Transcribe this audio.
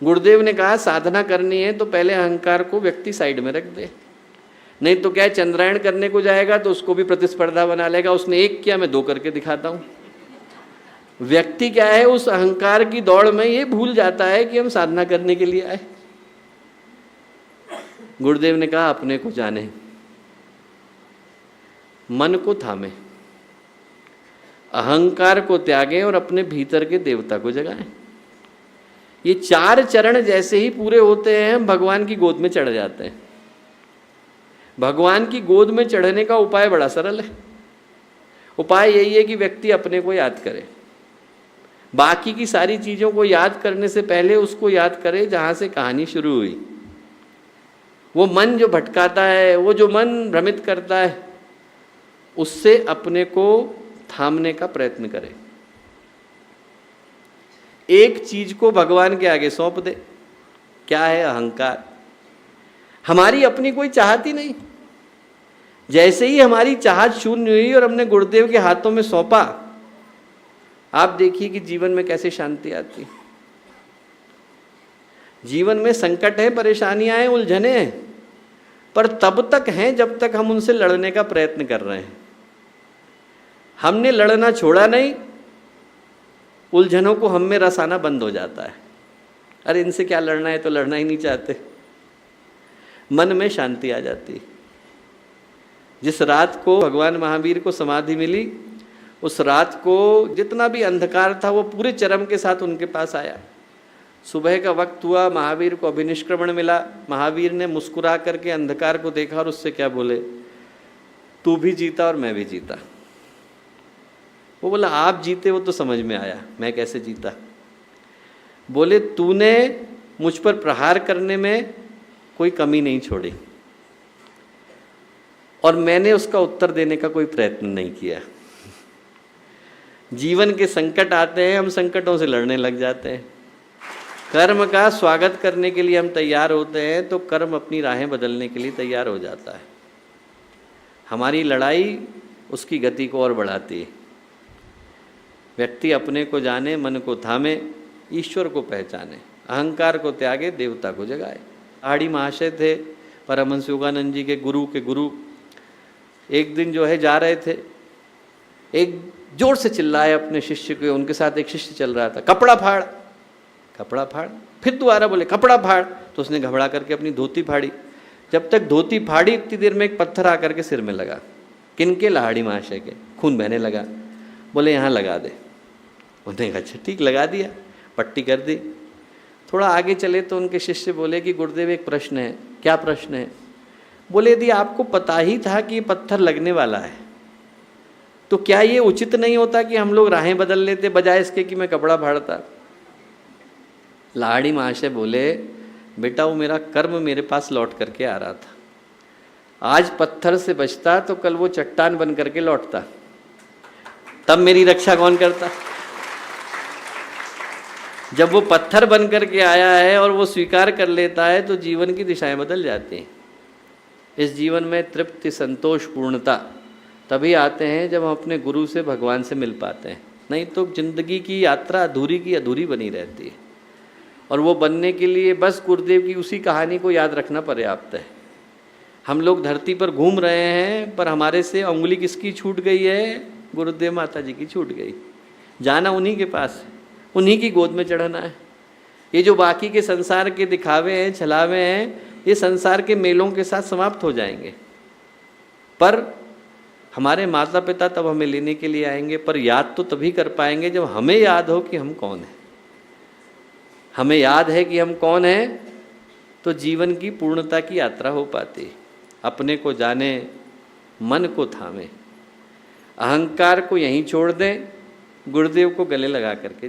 गुरुदेव ने कहा साधना करनी है तो पहले अहंकार को व्यक्ति साइड में रख दे, नहीं तो क्या है, चंद्रायण करने को जाएगा तो उसको भी प्रतिस्पर्धा बना लेगा, उसने एक किया मैं 2 करके दिखाता हूँ। व्यक्ति क्या है, उस अहंकार की दौड़ में ये भूल जाता है कि हम साधना करने के लिए आए। गुरुदेव ने कहा अपने को जाने, मन को थामे, अहंकार को त्यागें और अपने भीतर के देवता को जगाएं। ये 4 चरण जैसे ही पूरे होते हैं हम भगवान की गोद में चढ़ जाते हैं। भगवान की गोद में चढ़ने का उपाय बड़ा सरल है। उपाय यही है कि व्यक्ति अपने को याद करे, बाकी की सारी चीज़ों को याद करने से पहले उसको याद करे जहाँ से कहानी शुरू हुई। वो मन जो भटकाता है, वो जो मन भ्रमित करता है, उससे अपने को थामने का प्रयत्न करे। एक चीज को भगवान के आगे सौंप दे, क्या है? अहंकार। हमारी अपनी कोई चाहत ही नहीं। जैसे ही हमारी चाहत शून्य हुई और हमने गुरुदेव के हाथों में सौंपा, आप देखिए कि जीवन में कैसे शांति आती है। जीवन में संकट है, परेशानियां हैं, उलझने हैं, पर तब तक हैं जब तक हम उनसे लड़ने का प्रयत्न कर रहे हैं। हमने लड़ना छोड़ा नहीं, उलझनों को हम में रस आना बंद हो जाता है। अरे इनसे क्या लड़ना है, तो लड़ना ही नहीं चाहते। मन में शांति आ जाती है। जिस रात को भगवान महावीर को समाधि मिली, उस रात को जितना भी अंधकार था वो पूरे चरम के साथ उनके पास आया। सुबह का वक्त हुआ, महावीर को अभिनिष्क्रमण मिला। महावीर ने मुस्कुरा करके अंधकार को देखा और उससे क्या बोले, तू भी जीता और मैं भी जीता। वो बोला आप जीते वो तो समझ में आया, मैं कैसे जीता? बोले तूने मुझ पर प्रहार करने में कोई कमी नहीं छोड़ी और मैंने उसका उत्तर देने का कोई प्रयत्न नहीं किया। जीवन के संकट आते हैं, हम संकटों से लड़ने लग जाते हैं। कर्म का स्वागत करने के लिए हम तैयार होते हैं तो कर्म अपनी राहें बदलने के लिए तैयार हो जाता है। हमारी लड़ाई उसकी गति को और बढ़ाती है। व्यक्ति अपने को जाने, मन को थामे, ईश्वर को पहचाने, अहंकार को त्यागे, देवता को जगाए। आड़ी महाशय थे परमहंस योगानंद जी के गुरु। एक दिन जो है जा रहे थे, एक जोर से चिल्लाए अपने शिष्य को। उनके साथ एक शिष्य चल रहा था, कपड़ा फाड़, कपड़ा फाड़। फिर दोबारा बोले कपड़ा फाड़, तो उसने घबरा करके अपनी धोती फाड़ी। जब तक धोती फाड़ी इतनी देर में एक पत्थर आकर के सिर में लगा। किनके? लाड़ी महाशय के। खून बहने लगा। बोले यहाँ लगा दे। उन्होंने कहा अच्छा ठीक, लगा दिया, पट्टी कर दी। थोड़ा आगे चले तो उनके शिष्य बोले कि गुरुदेव एक प्रश्न है। क्या प्रश्न है? बोले यदि आपको पता ही था कि ये पत्थर लगने वाला है तो क्या ये उचित नहीं होता कि हम लोग राहें बदल लेते बजाय इसके कि मैं कपड़ा फाड़ता? लाड़ी महाशय बोले बेटा वो मेरा कर्म मेरे पास लौट करके आ रहा था। आज पत्थर से बचता तो कल वो चट्टान बन करके लौटता, तब मेरी रक्षा कौन करता? जब वो पत्थर बन करके आया है और वो स्वीकार कर लेता है तो जीवन की दिशाएं बदल जाती हैं। इस जीवन में तृप्ति, संतोष, पूर्णता तभी आते हैं जब हम अपने गुरु से, भगवान से मिल पाते हैं। नहीं तो जिंदगी की यात्रा अधूरी की अधूरी बनी रहती है। और वो बनने के लिए बस गुरुदेव की उसी कहानी को याद रखना पर्याप्त है। हम लोग धरती पर घूम रहे हैं पर हमारे से उंगली किसकी छूट गई है? गुरुदेव माता जी की छूट गई। जाना उन्हीं के पास है, उन्हीं की गोद में चढ़ना है। ये जो बाकी के संसार के दिखावे हैं, छलावे हैं, ये संसार के मेलों के साथ समाप्त हो जाएंगे। पर हमारे माता पिता तब हमें लेने के लिए आएंगे, पर याद तो तभी कर पाएंगे जब हमें याद हो कि हम कौन हैं। हमें याद है कि हम कौन हैं तो जीवन की पूर्णता की यात्रा हो पाती है। अपने को जाने, मन को थामे, अहंकार को यहीं छोड़ दें, गुरुदेव को गले लगा करके